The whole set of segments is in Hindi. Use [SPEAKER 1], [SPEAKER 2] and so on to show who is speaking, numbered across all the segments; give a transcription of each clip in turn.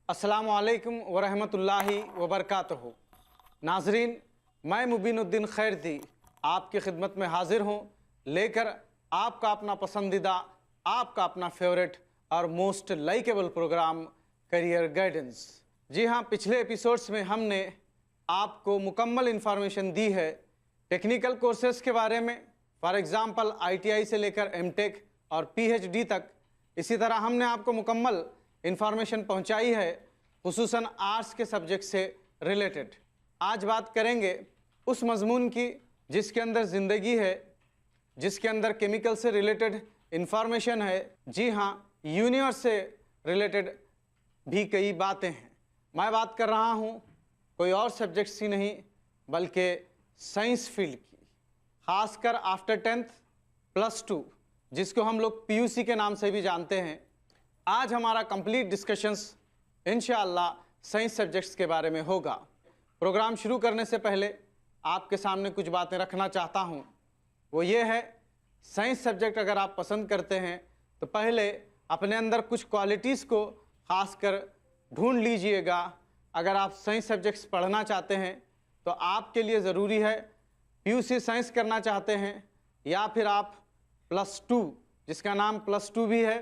[SPEAKER 1] अस्सलामु अलैकुम वरहमतुल्लाहि वबरकातुहू। नाजरीन, मैं मुबीनुद्दीन खैरदी आपकी खिदमत में हाजिर हूँ लेकर आपका अपना पसंदीदा, आपका अपना फेवरेट और most likable program career guidance. जी हाँ, पिछले एपिसोड्स में हमने आपको मुकम्मल इन्फॉर्मेशन दी है टेक्निकल कोर्सेज़ के बारे में, फॉर एग्ज़ाम्पल ITI से लेकर MTech और PhD तक। इसी तरह हमने आपको मुकम्मल इन्फॉर्मेशन पहुंचाई है खुसूसन आर्ट्स के सब्जेक्ट से रिलेटेड। आज बात करेंगे उस मजमून की जिसके अंदर ज़िंदगी है, जिसके अंदर केमिकल से रिलेटेड इन्फॉर्मेशन है। जी हाँ, यूनिवर्स से रिलेटेड भी कई बातें हैं। मैं बात कर रहा हूँ कोई और सब्जेक्ट्स की नहीं बल्कि साइंस फील्ड की, ख़ासकर आफ्टर 10th +2 जिसको हम लोग PUC के नाम से भी जानते हैं। आज हमारा कंप्लीट डिस्कशंस इंशाअल्लाह साइंस सब्जेक्ट्स के बारे में होगा। प्रोग्राम शुरू करने से पहले आपके सामने कुछ बातें रखना चाहता हूँ। वो ये है, साइंस सब्जेक्ट अगर आप पसंद करते हैं तो पहले अपने अंदर कुछ क्वालिटीज़ को ख़ासकर ढूंढ लीजिएगा। अगर आप साइंस सब्जेक्ट्स पढ़ना चाहते हैं तो आपके लिए ज़रूरी है PUC साइंस करना चाहते हैं या फिर आप +2 जिसका नाम +2 भी है,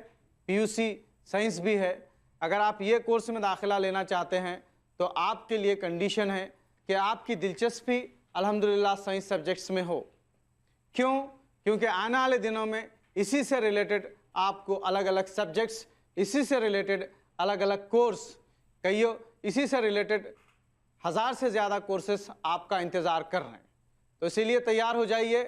[SPEAKER 1] PUC साइंस भी है, अगर आप ये कोर्स में दाखिला लेना चाहते हैं तो आपके लिए कंडीशन है कि आपकी दिलचस्पी अल्हम्दुलिल्लाह साइंस सब्जेक्ट्स में हो। क्यों? क्योंकि आने वाले दिनों में इसी से रिलेटेड आपको अलग अलग सब्जेक्ट्स, इसी से रिलेटेड अलग अलग कोर्स, कईयों इसी से रिलेटेड 1000 से ज़्यादा कोर्सेस आपका इंतज़ार कर रहे हैं। तो इसीलिए तैयार हो जाइए,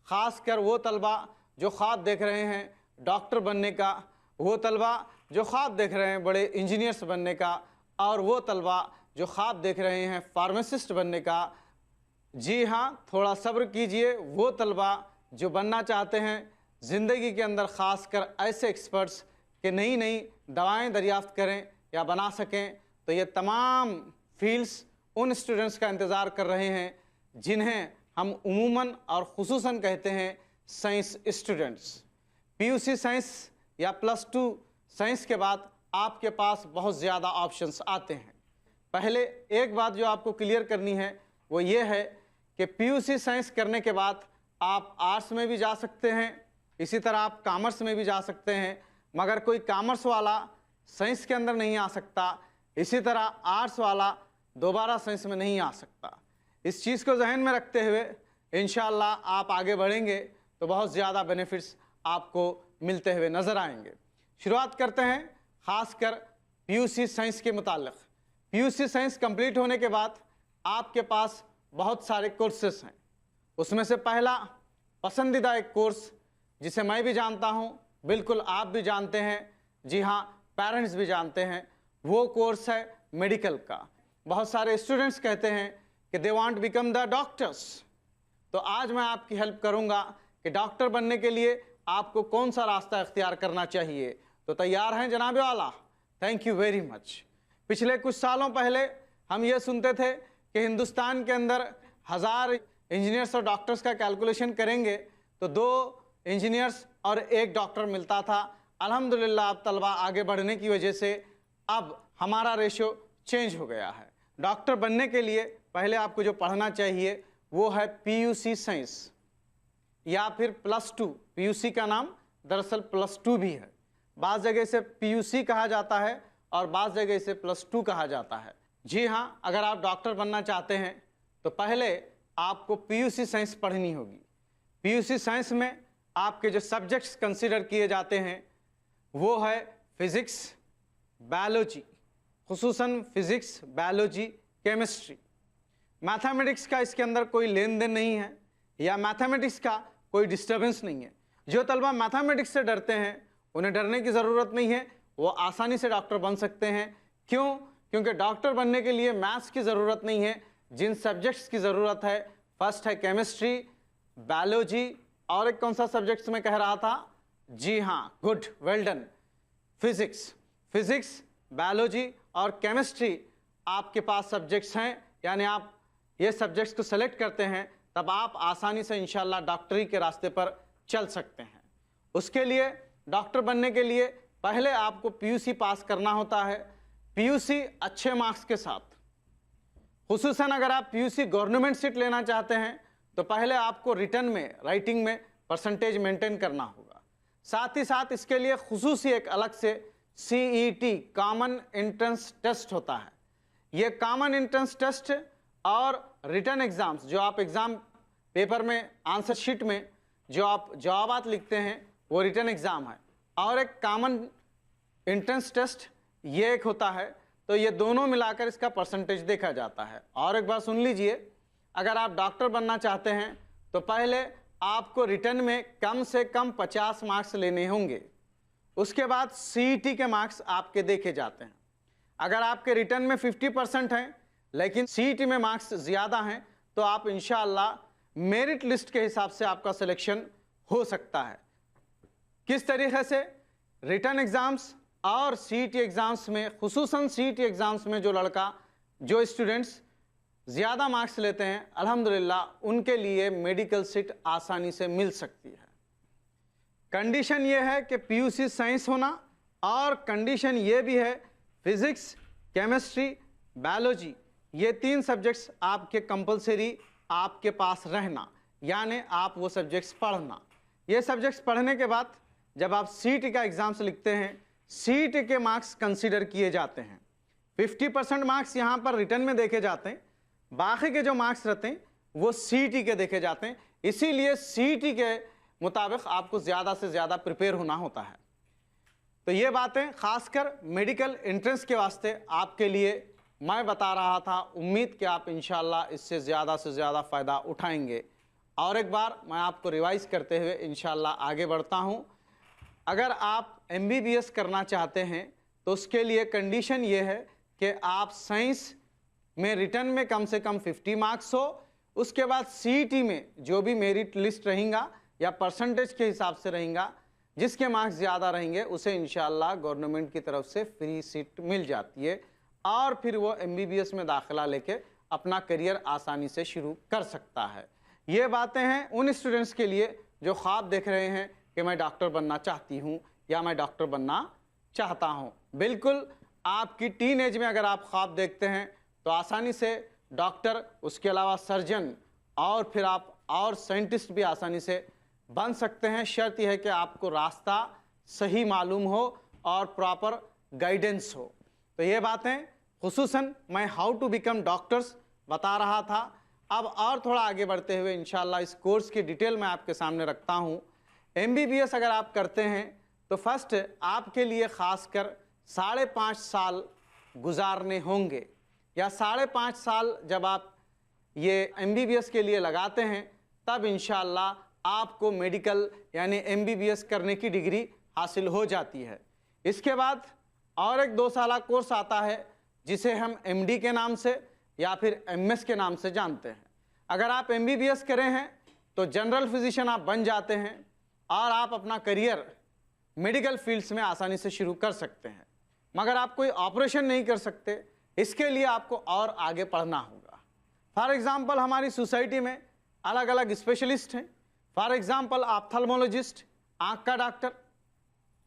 [SPEAKER 1] ख़ासकर वो तलबा जो ख्वाब देख रहे हैं डॉक्टर बनने का, वो तलबा जो ख्वाब देख रहे हैं बड़े इंजीनियर्स बनने का, और वो तलबा जो ख्वाब देख रहे हैं फार्मासिस्ट बनने का। जी हाँ, थोड़ा सब्र कीजिए। वो तलबा जो बनना चाहते हैं ज़िंदगी के अंदर, ख़ासकर ऐसे एक्सपर्ट्स कि नई नई दवाएं दरियाफ़्त करें या बना सकें, तो ये तमाम फील्ड्स उन स्टूडेंट्स का इंतज़ार कर रहे हैं जिन्हें हम उमूमन और ख़ुसूसन कहते हैं साइंस स्टूडेंट्स। PUC साइंस या +2 साइंस के बाद आपके पास बहुत ज़्यादा ऑप्शंस आते हैं। पहले एक बात जो आपको क्लियर करनी है वो ये है कि PUC साइंस करने के बाद आप आर्ट्स में भी जा सकते हैं, इसी तरह आप कॉमर्स में भी जा सकते हैं, मगर कोई कॉमर्स वाला साइंस के अंदर नहीं आ सकता, इसी तरह आर्ट्स वाला दोबारा साइंस में नहीं आ सकता। इस चीज़ को जहन में रखते हुए इंशाअल्लाह आप आगे बढ़ेंगे तो बहुत ज़्यादा बेनिफिट्स आपको मिलते हुए नज़र आएंगे। शुरुआत करते हैं ख़ासकर PUC साइंस के मुताल्लिक़। PUC साइंस कंप्लीट होने के बाद आपके पास बहुत सारे कोर्सेस हैं। उसमें से पहला पसंदीदा एक कोर्स जिसे मैं भी जानता हूँ, बिल्कुल आप भी जानते हैं, जी हाँ, पेरेंट्स भी जानते हैं, वो कोर्स है मेडिकल का। बहुत सारे स्टूडेंट्स कहते हैं कि they want become the doctors. तो आज मैं आपकी हेल्प करूँगा कि डॉक्टर बनने के लिए आपको कौन सा रास्ता इख्तियार करना चाहिए। तो तैयार हैं जनाब वाला? Thank you very much. पिछले कुछ सालों पहले हम ये सुनते थे कि हिंदुस्तान के अंदर 1000 इंजीनियर्स और डॉक्टर्स का कैलकुलेशन करेंगे तो 2 इंजीनियर्स और 1 डॉक्टर मिलता था। अल्हम्दुलिल्लाह अब तलबा आगे बढ़ने की वजह से अब हमारा रेशो चेंज हो गया है। डॉक्टर बनने के लिए पहले आपको जो पढ़ना चाहिए वो है PUC साइंस या फिर +2। PUC का नाम दरअसल +2 भी है। बाज़ जगह से PUC कहा जाता है और बाज़ जगह से +2 कहा जाता है। जी हाँ, अगर आप डॉक्टर बनना चाहते हैं तो पहले आपको PUC साइंस पढ़नी होगी। PUC साइंस में आपके जो सब्जेक्ट्स कंसिडर किए जाते हैं वो है फ़िज़िक्स, बायोलॉजी, खुसूसन फ़िज़िक्स, बायोलॉजी, केमिस्ट्री। मैथमेटिक्स का इसके अंदर कोई लेन देन नहीं है या मैथमेटिक्स का कोई डिस्टर्बेंस नहीं है। जो तलबा मैथमेटिक्स से डरते हैं उन्हें डरने की ज़रूरत नहीं है, वो आसानी से डॉक्टर बन सकते हैं। क्यों? क्योंकि डॉक्टर बनने के लिए मैथ्स की ज़रूरत नहीं है। जिन सब्जेक्ट्स की ज़रूरत है, फर्स्ट है केमिस्ट्री, बायोलॉजी, और एक कौन सा सब्जेक्ट्स में कह रहा था? जी हाँ, good, well done, physics. Physics, biology और केमिस्ट्री आपके पास सब्जेक्ट्स हैं, यानी आप ये सब्जेक्ट्स को सेलेक्ट करते हैं तब आप आसानी से इंशाल्लाह डॉक्टरी के रास्ते पर चल सकते हैं। उसके लिए डॉक्टर बनने के लिए पहले आपको PUC पास करना होता है। पीयूसी अच्छे मार्क्स के साथ, खुसूसन अगर आप पीयूसी गवर्नमेंट सीट लेना चाहते हैं तो पहले आपको रिटर्न में, राइटिंग में परसेंटेज मेंटेन करना होगा। साथ ही साथ इसके लिए खुसूसी एक अलग से CET कॉमन एंट्रेंस टेस्ट होता है। ये कॉमन एंट्रेंस टेस्ट और रिटर्न एग्जाम्स, जो आप एग्ज़ाम पेपर में आंसर शीट में जो आप जवाबात लिखते हैं वो रिटर्न एग्ज़ाम है, और एक कॉमन एंट्रेंस टेस्ट ये एक होता है। तो ये दोनों मिलाकर इसका परसेंटेज देखा जाता है। और एक बात सुन लीजिए, अगर आप डॉक्टर बनना चाहते हैं तो पहले आपको रिटर्न में कम से कम 50 मार्क्स लेने होंगे। उसके बाद CET के मार्क्स आपके देखे जाते हैं। अगर आपके रिटर्न में 50% हैं लेकिन CET में मार्क्स ज़्यादा हैं तो आप इंशाअल्लाह मेरिट लिस्ट के हिसाब से आपका सिलेक्शन हो सकता है। किस तरीके से रिटर्न एग्ज़ाम्स और CET एग्ज़ाम्स में, खुसूसन CET एग्ज़ाम्स में जो स्टूडेंट्स ज़्यादा मार्क्स लेते हैं, अल्हम्दुलिल्लाह उनके लिए मेडिकल सीट आसानी से मिल सकती है। कंडीशन ये है कि पीयूसी साइंस होना, और कंडीशन ये भी है फिज़िक्स, केमिस्ट्री, बायोलॉजी, ये 3 सब्जेक्ट्स आपके कंपलसरी आपके पास रहना, यानी आप वो सब्जेक्ट्स पढ़ना। ये सब्जेक्ट्स पढ़ने के बाद जब आप CET का एग्ज़ाम्स लिखते हैं, CET के मार्क्स कंसीडर किए जाते हैं। 50% मार्क्स यहाँ पर रिटर्न में देखे जाते हैं, बाकी के जो मार्क्स रहते हैं वो CET के देखे जाते हैं। इसीलिए CET के मुताबिक आपको ज़्यादा से ज़्यादा प्रिपेयर होना होता है। तो ये बातें खासकर मेडिकल एंट्रेंस के वास्ते आपके लिए मैं बता रहा था। उम्मीद कि आप इंशाल्लाह इससे ज़्यादा से ज़्यादा फ़ायदा उठाएंगे। और एक बार मैं आपको रिवाइज़ करते हुए इंशाल्लाह आगे बढ़ता हूँ। अगर आप MBBS करना चाहते हैं तो उसके लिए कंडीशन ये है कि आप साइंस में रिटर्न में कम से कम 50 मार्क्स हो। उसके बाद CET में जो भी मेरिट लिस्ट रहेगा या परसेंटेज के हिसाब से रहेगा, जिसके मार्क्स ज़्यादा रहेंगे उसे इंशाल्लाह गवर्नमेंट की तरफ से फ्री सीट मिल जाती है, और फिर वो MBBS में दाखिला लेके अपना करियर आसानी से शुरू कर सकता है। ये बातें हैं उन स्टूडेंट्स के लिए जो ख्वाब देख रहे हैं कि मैं डॉक्टर बनना चाहती हूँ या मैं डॉक्टर बनना चाहता हूँ। बिल्कुल, आपकी टीन एज में अगर आप ख्वाब देखते हैं तो आसानी से डॉक्टर, उसके अलावा सर्जन, और फिर आप और साइंटिस्ट भी आसानी से बन सकते हैं। शर्त यह है कि आपको रास्ता सही मालूम हो और प्रॉपर गाइडेंस हो। तो ये बातें खुसूसन मैं हाउ टू बिकम डॉक्टर्स बता रहा था। अब और थोड़ा आगे बढ़ते हुए इंशाल्लाह इस कोर्स की डिटेल मैं आपके सामने रखता हूँ। MBBS अगर आप करते हैं तो फर्स्ट आपके लिए ख़ासकर 5.5 साल गुजारने होंगे, या 5.5 साल जब आप ये MBBS के लिए लगाते हैं तब इंशाल्लाह आपको मेडिकल यानी MBBS करने की डिग्री हासिल हो जाती है। इसके बाद और एक 2 साला कोर्स आता है जिसे हम MD के नाम से या फिर MS के नाम से जानते हैं। अगर आप MBBS करें हैं तो जनरल फिजिशियन आप बन जाते हैं और आप अपना करियर मेडिकल फील्ड्स में आसानी से शुरू कर सकते हैं। मगर आप कोई ऑपरेशन नहीं कर सकते, इसके लिए आपको और आगे पढ़ना होगा। फॉर एग्ज़ाम्पल हमारी सोसाइटी में अलग अलग स्पेशलिस्ट हैं। फॉर एग्ज़ाम्पल ऑप्थेल्मोलॉजिस्ट, आँख का डॉक्टर,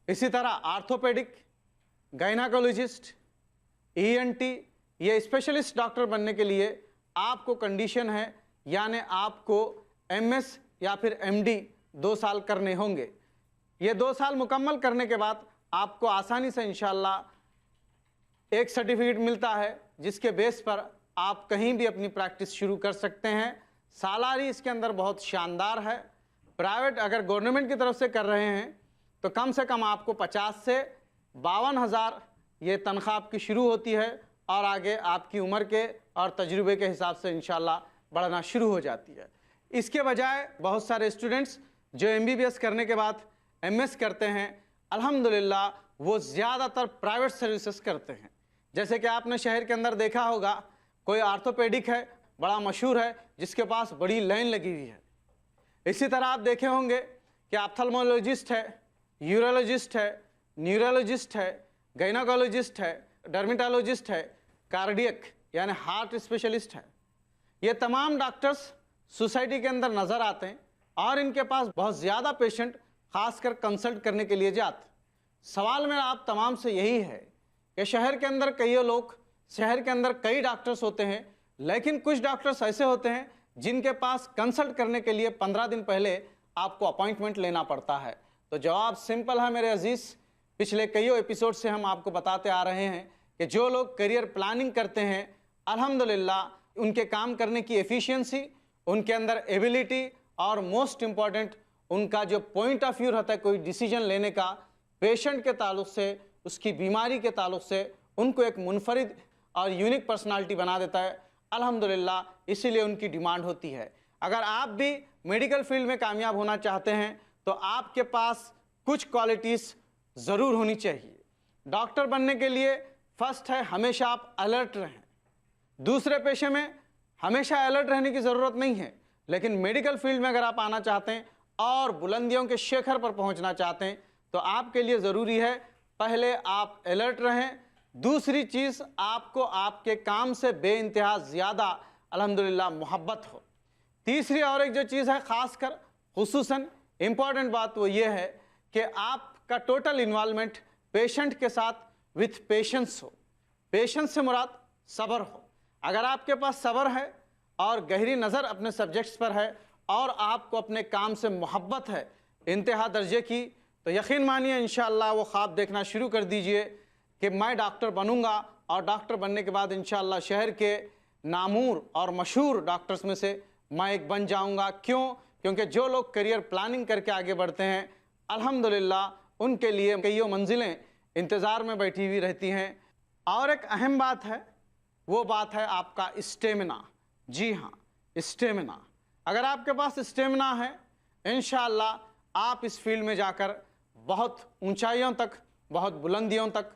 [SPEAKER 1] इसी तरह आर्थोपेडिक, गायनाकोलॉजिस्ट, ENT, ये स्पेशलिस्ट डॉक्टर बनने के लिए आपको कंडीशन है, यानी आपको MS या फिर MD 2 साल करने होंगे। ये 2 साल मुकम्मल करने के बाद आपको आसानी से इंशाल्लाह एक सर्टिफिकेट मिलता है जिसके बेस पर आप कहीं भी अपनी प्रैक्टिस शुरू कर सकते हैं। सालारी इसके अंदर बहुत शानदार है। प्राइवेट अगर गवर्नमेंट की तरफ से कर रहे हैं तो कम से कम आपको 50 से 52,000 ये तनख्वाह आपकी शुरू होती है, और आगे आपकी उम्र के और तजुर्बे के हिसाब से इंशाल्लाह बढ़ना शुरू हो जाती है। इसके बजाय बहुत सारे स्टूडेंट्स जो MBBS करने के बाद MS करते हैं, अल्हम्दुलिल्लाह वो ज़्यादातर प्राइवेट सर्विसेज करते हैं। जैसे कि आपने शहर के अंदर देखा होगा, कोई आर्थोपेडिक है, बड़ा मशहूर है, जिसके पास बड़ी लाइन लगी हुई है। इसी तरह आप देखे होंगे कि ऑप्थेल्मोलॉजिस्ट है, यूरोलॉजिस्ट है, न्यूरोलॉजिस्ट है, गायनाकोलॉजिस्ट है, डर्मेटोलॉजिस्ट है, कार्डियक यानी हार्ट स्पेशलिस्ट है। ये तमाम डॉक्टर्स सोसाइटी के अंदर नज़र आते हैं और इनके पास बहुत ज़्यादा पेशेंट खासकर कंसल्ट करने के लिए जाते। सवाल मेरा आप तमाम से यही है कि शहर के अंदर शहर के अंदर कई डॉक्टर्स होते हैं, लेकिन कुछ डॉक्टर्स ऐसे होते हैं जिनके पास कंसल्ट करने के लिए 15 दिन पहले आपको अपॉइंटमेंट लेना पड़ता है। तो जवाब सिंपल है मेरे अजीज, पिछले कई एपिसोड से हम आपको बताते आ रहे हैं कि जो लोग करियर प्लानिंग करते हैं, अल्हम्दुलिल्लाह उनके काम करने की एफिशिएंसी, उनके अंदर एबिलिटी और मोस्ट इम्पॉर्टेंट उनका जो पॉइंट ऑफ व्यू रहता है कोई डिसीजन लेने का, पेशेंट के ताल्लुक से, उसकी बीमारी के ताल्लुक से, उनको एक मुनफरिद और यूनिक पर्सनालिटी बना देता है अल्हम्दुलिल्लाह। इसीलिए उनकी डिमांड होती है। अगर आप भी मेडिकल फील्ड में कामयाब होना चाहते हैं तो आपके पास कुछ क्वालिटीज़ ज़रूर होनी चाहिए। डॉक्टर बनने के लिए फर्स्ट है हमेशा आप अलर्ट रहें। दूसरे पेशे में हमेशा अलर्ट रहने की ज़रूरत नहीं है, लेकिन मेडिकल फील्ड में अगर आप आना चाहते हैं और बुलंदियों के शिखर पर पहुंचना चाहते हैं तो आपके लिए ज़रूरी है पहले आप अलर्ट रहें। दूसरी चीज़, आपको आपके काम से बेइंतहा ज़्यादा अल्हम्दुलिल्लाह मोहब्बत हो। तीसरी और एक जो चीज़ है ख़ासकर खुसूसन इम्पॉर्टेंट बात वो ये है कि आपका टोटल इन्वॉल्वमेंट पेशेंट के साथ विथ पेशेंस हो। पेशेंस से मुराद सब्र हो। अगर आपके पास सब्र है और गहरी नज़र अपने सब्जेक्ट्स पर है और आपको अपने काम से मोहब्बत है इंतहा दर्जे की, तो यकीन मानिए इंशाअल्लाह वो ख्वाब देखना शुरू कर दीजिए कि मैं डॉक्टर बनूंगा और डॉक्टर बनने के बाद इंशाअल्लाह शहर के नामूर और मशहूर डॉक्टर्स में से मैं एक बन जाऊंगा। क्यों? क्योंकि जो लोग करियर प्लानिंग करके आगे बढ़ते हैं अल्हम्दुलिल्लाह उनके लिए कईयों मंजिलें इंतज़ार में बैठी हुई रहती हैं। और एक अहम बात है, वो बात है आपका स्टेमिना। जी हाँ, स्टेमिना। अगर आपके पास स्टेमिना है इंशाअल्लाह आप इस फील्ड में जाकर बहुत ऊंचाइयों तक, बहुत बुलंदियों तक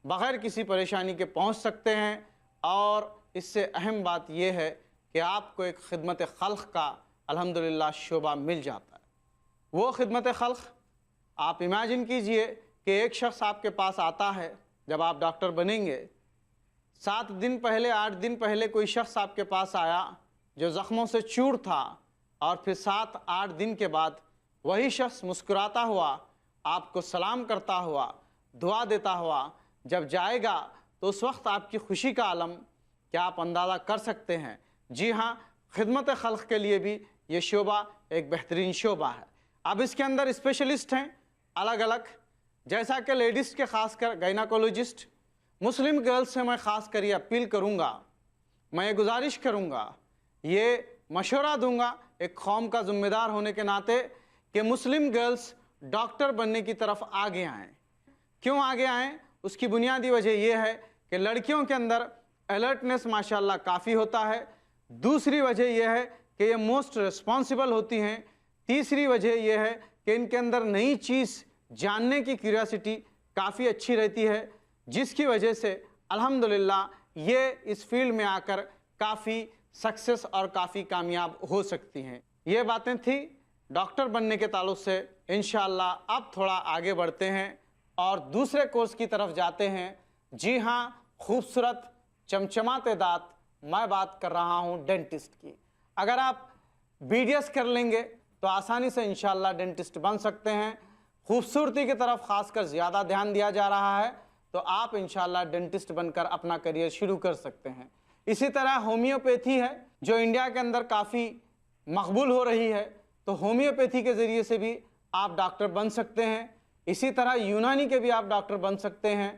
[SPEAKER 1] बग़ैर किसी परेशानी के पहुंच सकते हैं। और इससे अहम बात यह है कि आपको एक खिदमत खल्क़ का अल्हम्दुलिल्लाह शोबा मिल जाता है। वो खिदमत खल्क़ आप इमेजिन कीजिए कि एक शख्स आपके पास आता है, जब आप डॉक्टर बनेंगे 7 दिन पहले 8 दिन पहले कोई शख्स आपके पास आया जो ज़ख्मों से चूर था, और फिर 7-8 दिन के बाद वही शख्स मुस्कुराता हुआ आपको सलाम करता हुआ, दुआ देता हुआ जब जाएगा तो उस वक्त आपकी खुशी का आलम क्या आप अंदाज़ा कर सकते हैं। जी हाँ, खिदमत खल्क़ के लिए भी ये शोबा एक बेहतरीन शोबा है। अब इसके अंदर स्पेशलिस्ट हैं अलग अलग, जैसा कि लेडीज़ के ख़ासकर गायनाकोलॉजिस्ट। मुस्लिम गर्ल्स से मैं ख़ास कर ये अपील करूँगा, मैं ये गुजारिश करूँगा, ये मशवरा दूँगा एक कौम का ज़िम्मेदार होने के नाते कि मुस्लिम गर्ल्स डॉक्टर बनने की तरफ आगे आएँ। क्यों आगे आएँ? उसकी बुनियादी वजह यह है कि लड़कियों के अंदर अलर्टनेस माशाल्लाह काफ़ी होता है। दूसरी वजह यह है कि ये मोस्ट रिस्पॉन्सिबल होती हैं। तीसरी वजह यह है कि इनके अंदर नई चीज़ जानने की क्यूरियोसिटी काफ़ी अच्छी रहती है, जिसकी वजह से अल्हम्दुलिल्लाह ये इस फील्ड में आकर काफ़ी सक्सेस और काफ़ी कामयाब हो सकती हैं। ये बातें थी डॉक्टर बनने के ताल्लुक़ से। इंशाअल्लाह अब थोड़ा आगे बढ़ते हैं और दूसरे कोर्स की तरफ जाते हैं। जी हाँ, खूबसूरत चमचमाते दांत, मैं बात कर रहा हूँ डेंटिस्ट की। अगर आप BDS कर लेंगे तो आसानी से इंशाअल्लाह डेंटिस्ट बन सकते हैं। खूबसूरती की तरफ खासकर ज़्यादा ध्यान दिया जा रहा है, तो आप इंशाअल्लाह डेंटिस्ट बनकर अपना करियर शुरू कर सकते हैं। इसी तरह होम्योपैथी है जो इंडिया के अंदर काफ़ी मकबूल हो रही है, तो होम्योपैथी के ज़रिए से भी आप डॉक्टर बन सकते हैं। इसी तरह यूनानी के भी आप डॉक्टर बन सकते हैं,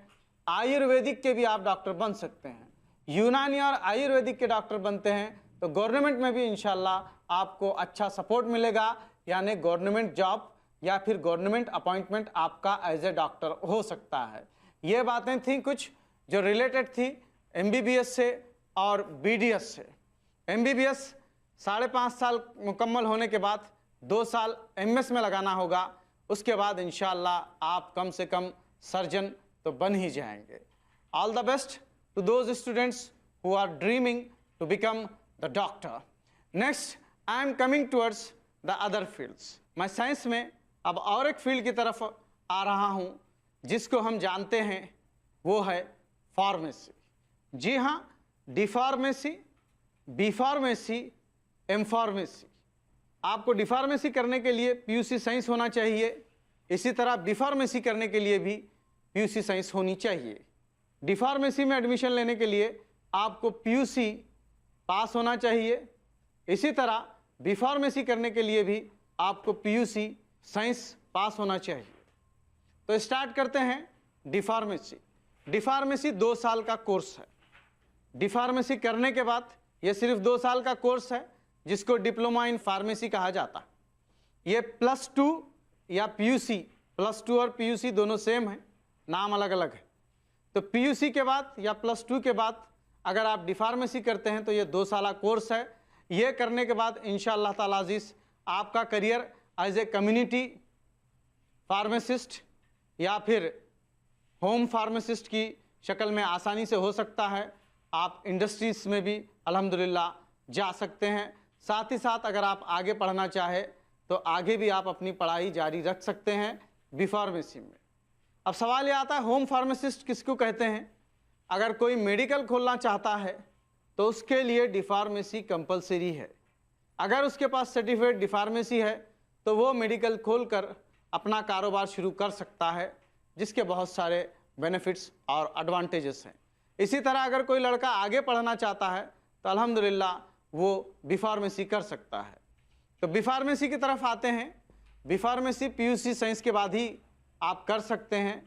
[SPEAKER 1] आयुर्वेदिक के भी आप डॉक्टर बन सकते हैं। यूनानी और आयुर्वेदिक के डॉक्टर बनते हैं तो गवर्नमेंट में भी इंशाल्लाह आपको अच्छा सपोर्ट मिलेगा, यानी गवर्नमेंट जॉब या फिर गवर्नमेंट अपॉइंटमेंट आपका एज ए डॉक्टर हो सकता है। ये बातें थी कुछ जो रिलेटेड थी MBBS से और BDS से। MBBS 5.5 साल मुकम्मल होने के बाद 2 साल MS में लगाना होगा, उसके बाद इंशाअल्लाह आप कम से कम सर्जन तो बन ही जाएंगे। All the best to those students who are dreaming to become the doctor. Next I am coming towards the other fields. मैं साइंस में अब और एक फील्ड की तरफ आ रहा हूँ जिसको हम जानते हैं, वो है फार्मेसी। जी हाँ, D pharmacy, B pharmacy, M pharmacy. आपको डी फार्मेसी करने के लिए PUC साइंस होना चाहिए, इसी तरह बी फार्मेसी करने के लिए भी PUC साइंस होनी चाहिए। डी फार्मेसी में एडमिशन लेने के लिए आपको पीयूसी पास होना चाहिए। इसी तरह बी फार्मेसी करने के लिए भी आपको पीयूसी साइंस पास होना चाहिए। तो स्टार्ट करते हैं डी फार्मेसी। डी फार्मेसी 2 साल का कोर्स है। डी फार्मेसी करने के बाद ये सिर्फ 2 साल का कोर्स है जिसको डिप्लोमा इन फार्मेसी कहा जाता है। ये +2 या पीयूसी, +2 और पीयूसी दोनों सेम है, नाम अलग अलग है। तो पीयूसी के बाद या +2 के बाद अगर आप डी फार्मेसी करते हैं तो ये 2 साल कोर्स है। ये करने के बाद इंशाअल्लाह ताला अज़ीज़ आपका career as a community pharmacist या फिर होम फार्मासिस्ट की शक्ल में आसानी से हो सकता है। आप इंडस्ट्रीज़ में भी अल्हम्दुलिल्लाह जा सकते हैं। साथ ही साथ अगर आप आगे पढ़ना चाहे तो आगे भी आप अपनी पढ़ाई जारी रख सकते हैं बी फार्मेसी में। अब सवाल ये आता है होम फार्मासिस्ट किसको कहते हैं। अगर कोई मेडिकल खोलना चाहता है तो उसके लिए डी फार्मेसी कंपलसरी है। अगर उसके पास सर्टिफिकेट डी फार्मेसी है तो वो मेडिकल खोलकर अपना कारोबार शुरू कर सकता है, जिसके बहुत सारे बेनिफिट्स और एडवांटेजेस हैं। इसी तरह अगर कोई लड़का आगे पढ़ना चाहता है तो अल्हम्दुलिल्लाह वो बी फार्मेसी कर सकता है। तो बी फार्मेसी की तरफ आते हैं। बी फार्मेसी पीयूसी साइंस के बाद ही आप कर सकते हैं।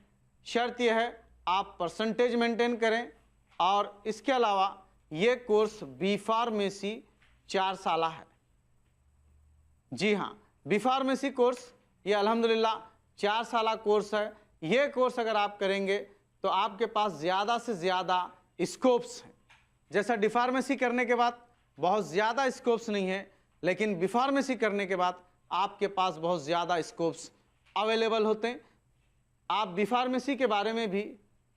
[SPEAKER 1] शर्त यह है आप परसेंटेज मेंटेन करें, और इसके अलावा ये कोर्स बी फार्मेसी 4 साल है। जी हाँ, बी फार्मेसी कोर्स ये अल्हम्दुलिल्लाह 4 साल कोर्स है। ये कोर्स अगर आप करेंगे तो आपके पास ज़्यादा से ज़्यादा स्कोप्स हैं। जैसा डी फार्मेसी करने के बाद बहुत ज़्यादा स्कोप्स नहीं है, लेकिन बी फार्मेसी करने के बाद आपके पास बहुत ज़्यादा स्कोप्स अवेलेबल होते हैं। आप बी फार्मेसी के बारे में भी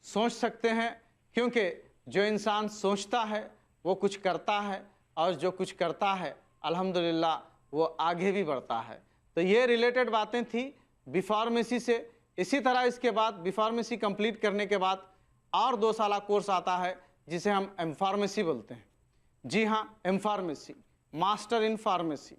[SPEAKER 1] सोच सकते हैं, क्योंकि जो इंसान सोचता है वो कुछ करता है, और जो कुछ करता है अल्हम्दुलिल्लाह वो आगे भी बढ़ता है। तो ये रिलेटेड बातें थी बी फार्मेसी से। इसी तरह इसके बाद बी फार्मेसी कंप्लीट करने के बाद और 2 साल कोर्स आता है जिसे हम एम फार्मेसी बोलते हैं। जी हाँ, M pharmacy, master in pharmacy.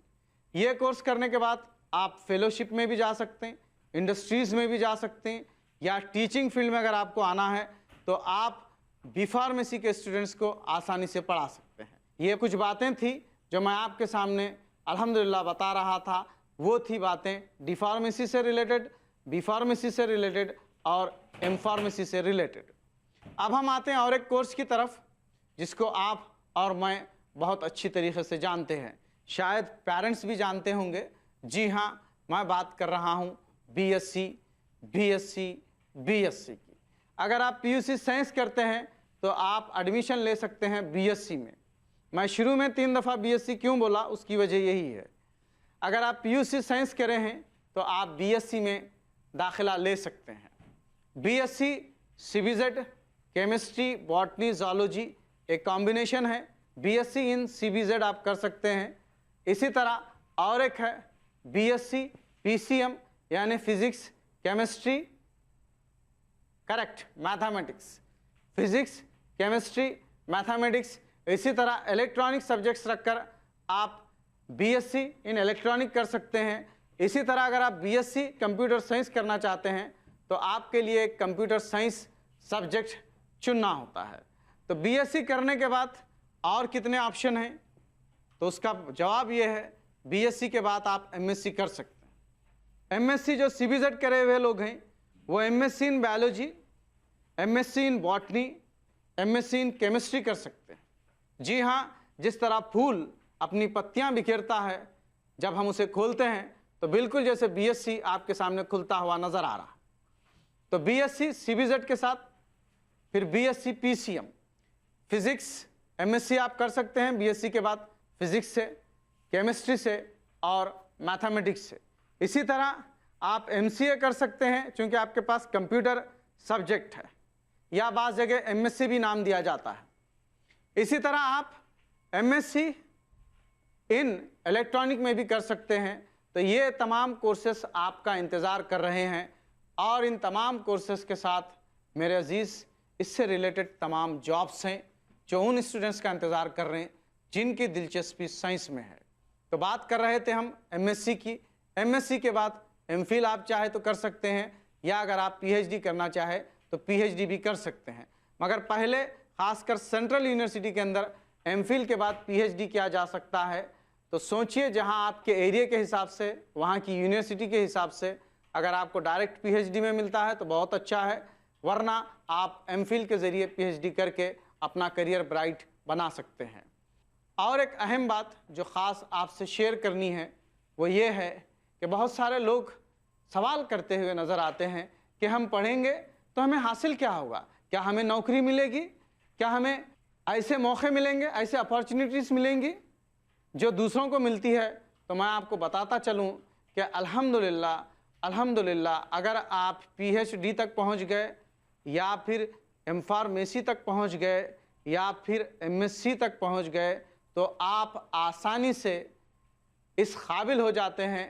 [SPEAKER 1] ये कोर्स करने के बाद आप फेलोशिप में भी जा सकते हैं, इंडस्ट्रीज़ में भी जा सकते हैं, या टीचिंग फील्ड में अगर आपको आना है तो आप बी फार्मेसी के स्टूडेंट्स को आसानी से पढ़ा सकते हैं। ये कुछ बातें थी जो मैं आपके सामने अल्हम्दुलिल्लाह बता रहा था। वो थी बातें डी फार्मेसी से रिलेटेड, बी फार्मेसी से रिलेटेड और एम फार्मेसी से रिलेटेड। अब हम आते हैं और एक कोर्स की तरफ जिसको आप और मैं बहुत अच्छी तरीके से जानते हैं, शायद पेरेंट्स भी जानते होंगे। जी हाँ, मैं बात कर रहा हूँ बीएससी, बीएससी, बीएससी की। अगर आप पीयूसी साइंस करते हैं तो आप एडमिशन ले सकते हैं बीएससी में। मैं शुरू में 3 दफ़ा बीएससी क्यों बोला, उसकी वजह यही है। अगर आप पीयूसी साइंस करे हैं तो आप बीएससी में दाखिला ले सकते हैं। BSc CBZ, chemistry, botany, zoology एक कॉम्बिनेशन है। बीएससी इन सीबीजेड आप कर सकते हैं। इसी तरह और एक है बीएससी पीसीएम, यानी physics, chemistry, correct, mathematics, physics, chemistry, mathematics. इसी तरह इलेक्ट्रॉनिक सब्जेक्ट्स रखकर आप बीएससी इन इलेक्ट्रॉनिक कर सकते हैं। इसी तरह अगर आप बीएससी कंप्यूटर साइंस करना चाहते हैं तो आपके लिए एक कंप्यूटर साइंस सब्जेक्ट चुनना होता है। तो बीएससी करने के बाद और कितने ऑप्शन हैं, तो उसका जवाब ये है बीएससी के बाद आप एमएससी कर सकते हैं। एमएससी जो सीबीजेड करे हुए लोग हैं वो MSc in biology, MSc in botany, MSc in chemistry कर सकते हैं। जी हाँ, जिस तरह फूल अपनी पत्तियां बिखेरता है जब हम उसे खोलते हैं, तो बिल्कुल जैसे बीएससी आपके सामने खुलता हुआ नज़र आ रहा है। तो बीएससी सीबीजेड के साथ फिर बीएससी पीसीएम, फिजिक्स एमएससी आप कर सकते हैं बीएससी के बाद फिजिक्स से, केमिस्ट्री से और मैथमेटिक्स से। इसी तरह आप एमसीए कर सकते हैं क्योंकि आपके पास कंप्यूटर सब्जेक्ट है, या बाज़ जगह एमएससी भी नाम दिया जाता है। इसी तरह आप एमएससी इन इलेक्ट्रॉनिक में भी कर सकते हैं। तो ये तमाम कोर्सेस आपका इंतज़ार कर रहे हैं, और इन तमाम कोर्सेस के साथ मेरे अजीज़ इससे रिलेटेड तमाम जॉब्स हैं जो उन स्टूडेंट्स का इंतज़ार कर रहे हैं जिनकी दिलचस्पी साइंस में है। तो बात कर रहे थे हम एमएससी की। एमएससी के बाद एमफिल आप चाहे तो कर सकते हैं, या अगर आप पीएचडी करना चाहे तो पीएचडी भी कर सकते हैं। मगर पहले खासकर सेंट्रल यूनिवर्सिटी के अंदर एमफिल के बाद पीएचडी किया जा सकता है। तो सोचिए जहां आपके एरिया के हिसाब से, वहां की यूनिवर्सिटी के हिसाब से अगर आपको डायरेक्ट पीएचडी में मिलता है तो बहुत अच्छा है, वरना आप एमफिल के ज़रिए पीएचडी करके अपना करियर ब्राइट बना सकते हैं। और एक अहम बात जो ख़ास आपसे शेयर करनी है वो ये है कि बहुत सारे लोग सवाल करते हुए नज़र आते हैं कि हम पढ़ेंगे तो हमें हासिल क्या होगा, क्या हमें नौकरी मिलेगी, क्या हमें ऐसे मौके मिलेंगे, ऐसे अपॉर्चुनिटीज़ मिलेंगी जो दूसरों को मिलती है। तो मैं आपको बताता चलूँ कि अल्हम्दुलिल्लाह अगर आप पीएचडी तक पहुँच गए या फिर एमफार्मेसी तक पहुँच गए या फिर एमएससी तक पहुँच गए तो आप आसानी से इस काबिल हो जाते हैं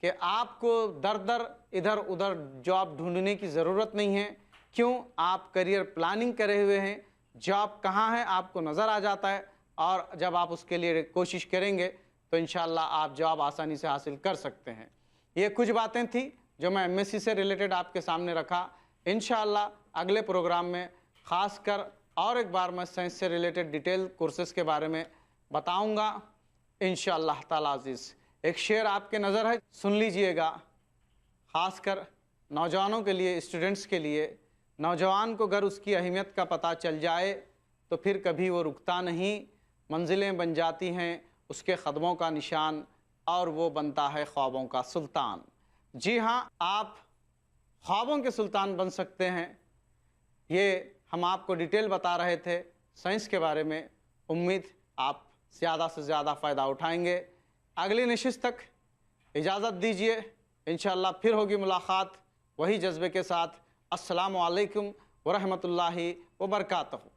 [SPEAKER 1] कि आपको दर दर इधर उधर जॉब ढूंढने की ज़रूरत नहीं है। क्यों? आप करियर प्लानिंग करे हुए हैं, जॉब कहाँ है आपको नज़र आ जाता है, और जब आप उसके लिए कोशिश करेंगे तो इंशाल्लाह आप जॉब आसानी से हासिल कर सकते हैं। ये कुछ बातें थी जो मैं एमएससी से रिलेटेड आपके सामने रखा। इंशाल्लाह अगले प्रोग्राम में ख़ासकर और एक बार मैं साइंस से रिलेटेड डिटेल कोर्सेज़ के बारे में बताऊंगा इंशाअल्लाह ताला अज़ीज़। एक शेर आपके नज़र है, सुन लीजिएगा। ख़ासकर नौजवानों के लिए, स्टूडेंट्स के लिए, नौजवान को अगर उसकी अहमियत का पता चल जाए तो फिर कभी वो रुकता नहीं, मंजिलें बन जाती हैं उसके कदमों का निशान और वो बनता है ख्वाबों का सुल्तान। जी हाँ, आप ख्वाबों के सुल्तान बन सकते हैं। ये हम आपको डिटेल बता रहे थे साइंस के बारे में। उम्मीद आप ज़्यादा से ज़्यादा फ़ायदा उठाएंगे। अगली नशिस्त तक इजाज़त दीजिए, इंशाअल्लाह फिर होगी मुलाकात वही जज्बे के साथ। अस्सलामु अलैकुम व रहमतुल्लाहि व बरकातहू।